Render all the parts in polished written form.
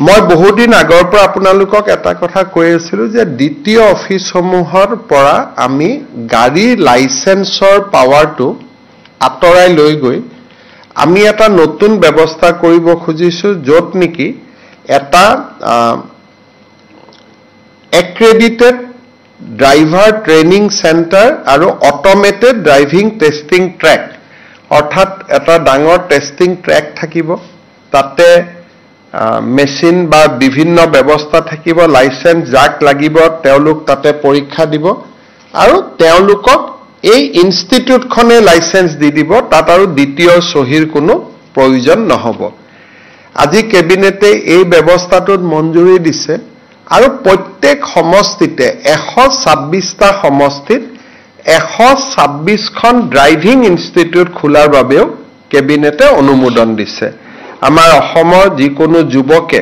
মই বহুদিন আগৰ পৰা আপোনালোকক এটা কথা কৈ আছিলোঁ যে দ্বিতীয় অফিচসমূহৰ পৰা আমি গাড়ীৰ লাইসেন্সৰ পাৱাৰটো আঁতৰাই লৈ গৈ আমি এটা নতুন ব্যৱস্থা কৰিব খুজিছোঁ য'ত নেকি এটা এক্ৰেডিটেড ড্ৰাইভাৰ ট্ৰেইনিং চেণ্টাৰ আৰু অট'মেটেড ড্ৰাইভিং টেষ্টিং ট্ৰেক অৰ্থাৎ এটা ডাঙৰ টেষ্টিং ট্ৰেক থাকিব তাতে মেচিন বা বিভিন্ন ব্যৱস্থা থাকিব লাইসেন্স যাক লাগিব তেওঁলোক তাতে পৰীক্ষা দিব আৰু তেওঁলোকক এই ইনষ্টিটিউটখনে লাইসেন্স দি দিব তাত আৰু দ্বিতীয় সহিৰ কোনো প্ৰয়োজন নহব আজি কেবিনেটে এই ব্যৱস্থাটোত মঞ্জুৰি দিছে আৰু প্ৰত্যেক সমষ্টিতে 126টা সমষ্টিত 126খন ড্ৰাইভিং ইনষ্টিটিউট খোলাৰ বাবেও কেবিনেটে অনুমোদন দিছে আমাৰ অসমৰ যিকোনো যুৱকে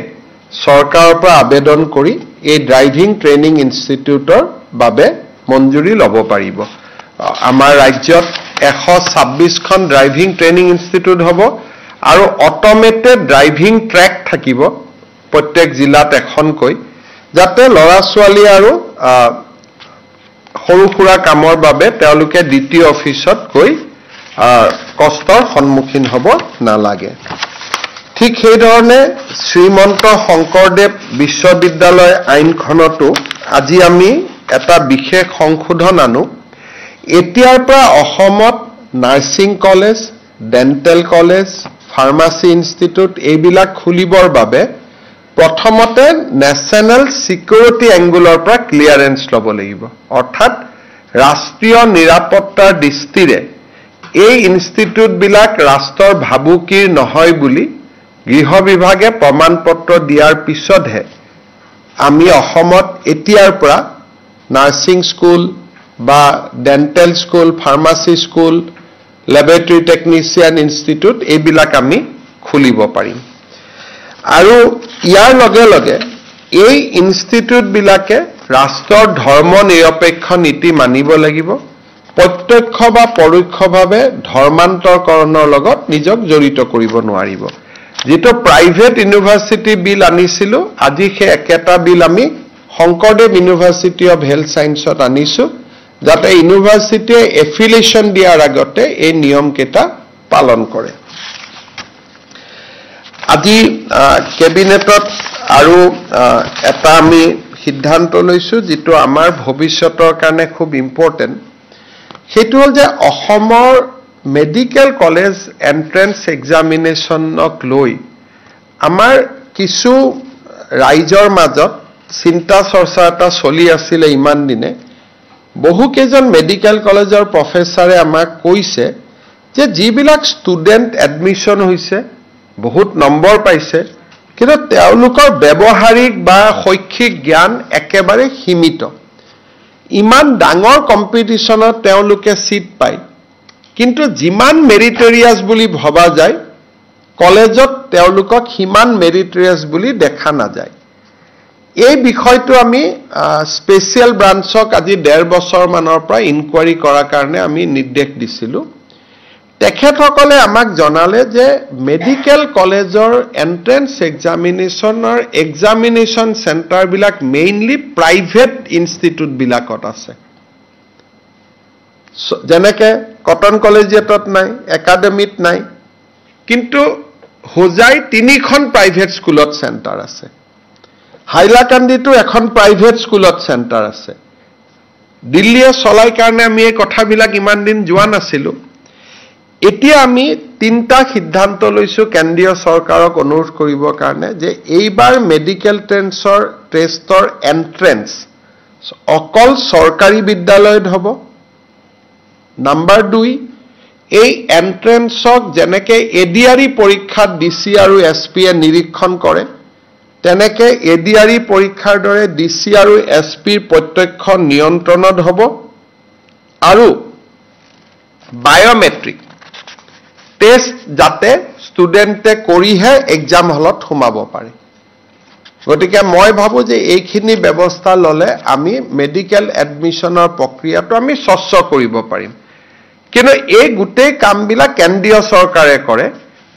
চৰকাৰৰ পৰা আবেদন কৰি এই ড্ৰাইভিং ট্ৰেইনিং ইনষ্টিটিউটৰ বাবে মঞ্জুৰি ল'ব পাৰিব আমাৰ ৰাজ্যত 126খন ড্ৰাইভিং ট্ৰেইনিং ইনষ্টিটিউট হ'ব আৰু অট'মেটেড ড্ৰাইভিং ট্ৰেক থাকিব প্ৰত্যেক জিলাত এখনকৈ যাতে ল'ৰা ছোৱালী আৰু সৰু সুৰা কামৰ বাবে তেওঁলোকে দ্বিতীয় অফিচত গৈ কষ্টৰ সন্মুখীন হ'ব নালাগে ঠিক সেই ধৰণে শ্ৰীমন্ত শংকৰদেৱ বিশ্ববিদ্যালয় আইনখনতো আজি আমি এটা বিশেষ সংশোধন আনো এতিয়াৰ পৰা অসমত nursing college dental college pharmacy institute এইবিলাক খুলিবৰ বাবে প্ৰথমতে নেশ্যনেল সিকিউৰিটি এংগুলৰ পৰা ক্লিয়াৰেন্স ল'ব লাগিব অৰ্থাৎ ৰাষ্ট্ৰীয় নিৰাপত্তাৰ দৃষ্টিৰে এই ইনষ্টিটিউটবিলাক ৰাষ্ট্ৰৰ ভাবুকিৰ নহয় বুলি গৃহ বিভাগে প্ৰমাণপত্ৰ দিয়াৰ পিছতহে আমি অসমত এতিয়াৰ পৰা নাৰ্ছিং স্কুল বা dental school pharmacy school laboratory technician institute এইবিলাক আমি খুলিব পাৰিম আৰু ইয়াৰ লগে লগে এই ইনষ্টিটিউটবিলাকে ৰাষ্ট্ৰৰ ধৰ্ম নিৰপেক্ষ নীতি মানিব লাগিব প্ৰত্যক্ষ বা পৰোক্ষভাৱে ধৰ্মান্তৰকৰণৰ লগত নিজক জড়িত কৰিব নোৱাৰিব যেটো প্ৰাইভেট ইউনিভাৰ্সিটি বিল আনিছিলো আজি সেই একেটা বিল আমি শংকৰদেৱ ইউনিভাৰ্সিটি অফ হেলথ সায়েন্সত আনিছো যাতে ইউনিভাৰ্সিটিয়ে এফিলিয়েশন দিয়াৰ আগতে এই নিয়ম কেটা পালন কৰে আজি কেবিনেটত আৰু এটা আমি সিদ্ধান্ত লৈছো যেটো আমাৰ ভৱিষ্যতৰ কাৰণে খুব ইম্পৰ্টেন্ট সেইটো হল যে অসমৰ মেডিকেল কলেজ এন্ট্ৰেন্স এক্সামিনেশনক লৈ আমাৰ কিছু ৰাইজৰ মাজত চিন্তা চৰ্চা এটা চলি আছিল ইমান দিনে বহু কেজন মেডিকেল কলেজৰ প্ৰফেসৰে আমাক কৈছে যে যিবিলাক ষ্টুডেন্ট এডমিশন হৈছে বহুত নম্বৰ পাইছে কিন্তু তেওঁলোকৰ ব্যৱহাৰিক বা শৈক্ষিক জ্ঞান একেবাৰে সীমিত ইমান ডাঙৰ কম্পিটিশনত তেওঁলোকে সিট পায় কিন্তু যিমান মেৰিটৰিয়াছ বুলি ভবা যায় কলেজত তেওঁলোকক হিমান মেৰিটৰিয়াছ বুলি দেখা নাযায় এই বিষয়টো আমি স্পেশাল ব্ৰাঞ্চক আজি 1.5 বছৰ মানৰ পৰা ইনকুৱাৰি কৰাৰ কাৰণে আমি নিৰ্দেশ দিছিলো তেখেতসকলে আমাক জনালে যে মেডিকেল কলেজৰ এন্ট্ৰেন্স এক্সামিনেশনৰ এক্সামিনেশন সেন্টাৰ বিলাক মেইনলি প্ৰাইভেট ইনষ্টিটিউট বিলাকত আছে যেনেকে কটন কলেজিয়েটত নাই একাডেমিত নাই কিন্তু হোজাই 3খন প্ৰাইভেট স্কুলত সেন্টাৰ আছে হাইলাকান্দিটো এখন প্ৰাইভেট স্কুলত সেন্টাৰ আছে দিল্লীয়ে চলাই কাৰণে আমি এই কথাবিলাক ইমান দিন যোৱা নাছিলো এতিয়া আমি তিনটা সিদ্ধান্ত লৈছো কেন্দ্ৰীয় চৰকাৰক অনুৰোধ কৰিবৰ কাৰণে যে এইবাৰ মেডিকেল টেষ্টৰ এন্ট্ৰেন্স অকল চৰকাৰী বিদ্যালয়ত হ'ব নাম্বাৰ 2 এই এন্ট্ৰেন্সক যেনেকে এডিআৰই পৰীক্ষাত ডিসি আৰু এসপি এ নিৰীক্ষণ কৰে তেনেকে এডিআৰই পৰীক্ষাৰ দৰে ডিসি আৰু এসপিৰ প্ৰত্যক্ষ নিয়ন্ত্ৰণত হ'ব আৰু বায়োমেট্ৰিক টেষ্ট যাতে ষ্টুডেন্টে কৰিহে এক্সাম হলত সোমাব পাৰে গতিকে মই ভাবো যে এইখিনি ব্যৱস্থা ললে আমি মেডিকেল এডমিশনৰ প্ৰক্ৰিয়াটো আমি স্বচ্ছ কৰিব পাৰিম কিন্তু এই গুটেই কামবিলাক কেন্দ্ৰীয় চৰকাৰে কৰে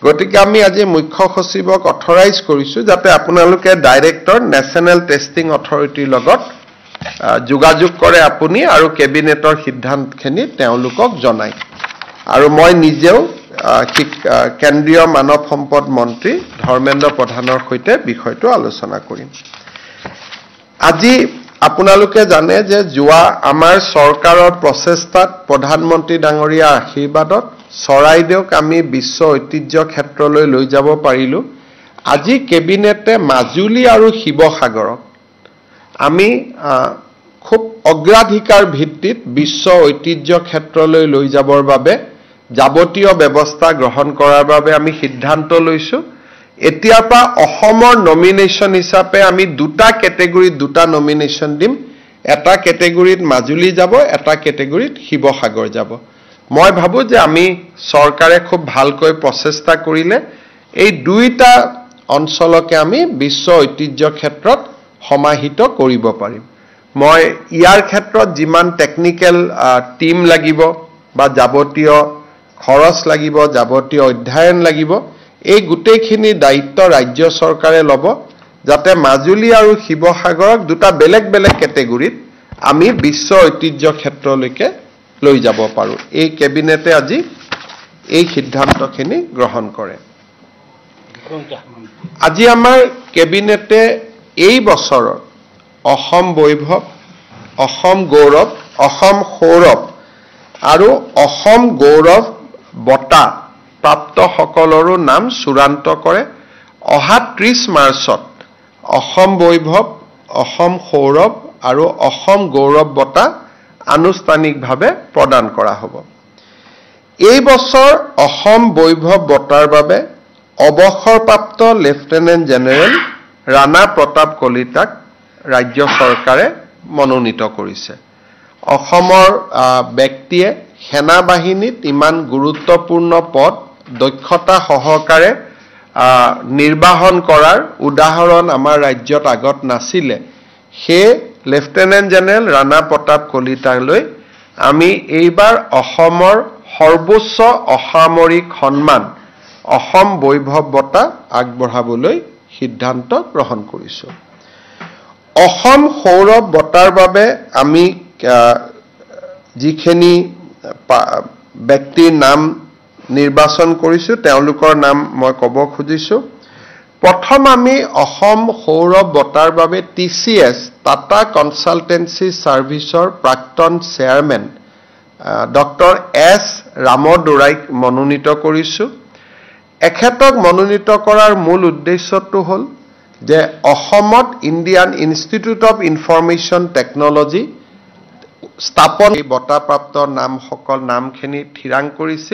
গতিকে আমি আজি মুখ্য সচিবক অথৰাইজ কৰিছো যাতে আপোনালোকে ডাইৰেক্টৰ নেশ্যনেল টেষ্টিং অথৰিটিৰ লগত যোগাযোগ কৰে আপুনি আৰু কেবিনেটৰ সিদ্ধান্তখিনি তেওঁলোকক জনায় আৰু মই নিজেও কেন্দ্ৰীয় মানৱ সম্পদ মন্ত্ৰী ধৰ্মেন্দ্ৰ প্ৰধানৰ সৈতে বিষয়টো আলোচনা কৰিম আজি আপোনালোকে জানে যে যোৱা আমাৰ চৰকাৰৰ প্ৰচেষ্টাত প্ৰধানমন্ত্ৰী ডাঙৰীয়াৰ আশীৰ্বাদত চৰাইদেউক আমি বিশ্ব ঐতিহ্য ক্ষেত্ৰলৈ লৈ যাব পাৰিলো আজি কেবিনেটে মাজুলী আৰু শিৱসাগৰক আমি খুব অগ্ৰাধিকাৰ ভিত্তিত বিশ্ব ঐতিহ্য ক্ষেত্ৰলৈ লৈ যাবৰ বাবে যাৱতীয় ব্যৱস্থা গ্ৰহণ কৰাৰ বাবে আমি সিদ্ধান্ত লৈছো এতিয়াৰ পৰা অসমৰ নমিনেশ্যন হিচাপে আমি দুটা কেটেগৰীত দুটা নমিনেশ্যন দিম এটা কেটেগৰীত মাজুলী যাব এটা কেটেগৰীত শিৱসাগৰ যাব মই ভাবো যে আমি চৰকাৰে খুব ভালকৈ প্ৰচেষ্টা কৰিলে এই দুইটা অঞ্চলকে আমি বিশ্ব ঐতিহ্য ক্ষেত্ৰত সমাহিত কৰিব পাৰিম মই ইয়াৰ ক্ষেত্ৰত যিমান টেকনিক্যাল টিম লাগিব বা যাৱতীয় খৰচ লাগিব যাৱতীয় অধ্যয়ন লাগিব এই গোটেইখিনি দায়িত্ব ৰাজ্য চৰকাৰে ল'ব যাতে মাজুলী আৰু শিৱসাগৰক দুটা বেলেগ বেলেগ কেটেগৰীত আমি বিশ্ব ঐতিহ্য ক্ষেত্ৰলৈকে লৈ যাব পাৰো এই কেবিনেটে আজি এই সিদ্ধান্তখিনি গ্ৰহণ কৰে আজি আমাৰ কেবিনেটে এই বছৰৰ অসম বৈভৱ অসম গৌৰৱ অসম সৌৰভ আৰু অসম গৌৰৱ বঁটা প্ৰাপ্ত সকলৰো নাম চূড়ান্ত কৰে অহা 30 মাৰ্চত অসম বৈভৱ অসম সৌৰভ আৰু অসম গৌৰৱ বঁটা আনুষ্ঠানিকভাৱে প্ৰদান কৰা হ'ব এই বছৰ অসম বৈভৱ বঁটাৰ বাবে অৱসৰপ্ৰাপ্ত লেফটেনেণ্ট জেনেৰেল ৰাণা প্ৰতাপ কলিতাক ৰাজ্য চৰকাৰে মনোনীত কৰিছে অসমৰ ব্যক্তিয়ে সেনা বাহিনীত ইমান গুৰুত্বপূৰ্ণ পদ দক্ষতা সহকাৰে নিৰ্বাহন কৰাৰ উদাহৰণ আমাৰ ৰাজ্যত আগত নাছিলে হে লেফটেনেণ্ট জেনেৰেল ৰাণা প্ৰতাপ কলিতালৈ আমি এইবাৰ অসমৰ সৰ্বোচ্চ অসামৰিক সন্মান অসম বৈভৱ বঁটা আগবঢ়াবলৈ সিদ্ধান্ত গ্ৰহণ কৰিছো অসম সৌৰভ বঁটাৰ বাবে আমি যিখিনি ব্যক্তিৰ নাম নিৰ্বাচন কৰিছো তেওঁলোকৰ নাম মই ক'ব খুজিছো প্ৰথম আমি অসম সৌৰভ বঁটাৰ বাবে TCS টাটা কনসালটেন্সি সাৰ্ভিসৰ প্ৰাক্তন চেয়াৰমেন ডক্টৰ S ৰামদুৰাইক মনোনীত কৰিছো এখেতক মনোনীত কৰাৰ মূল উদ্দেশ্যটো হ'ল যে অসমত Indian institute of information technology স্থাপন বঁটাপ্ৰাপ্ত নামসকল নামখিনি থিৰাং কৰিছিল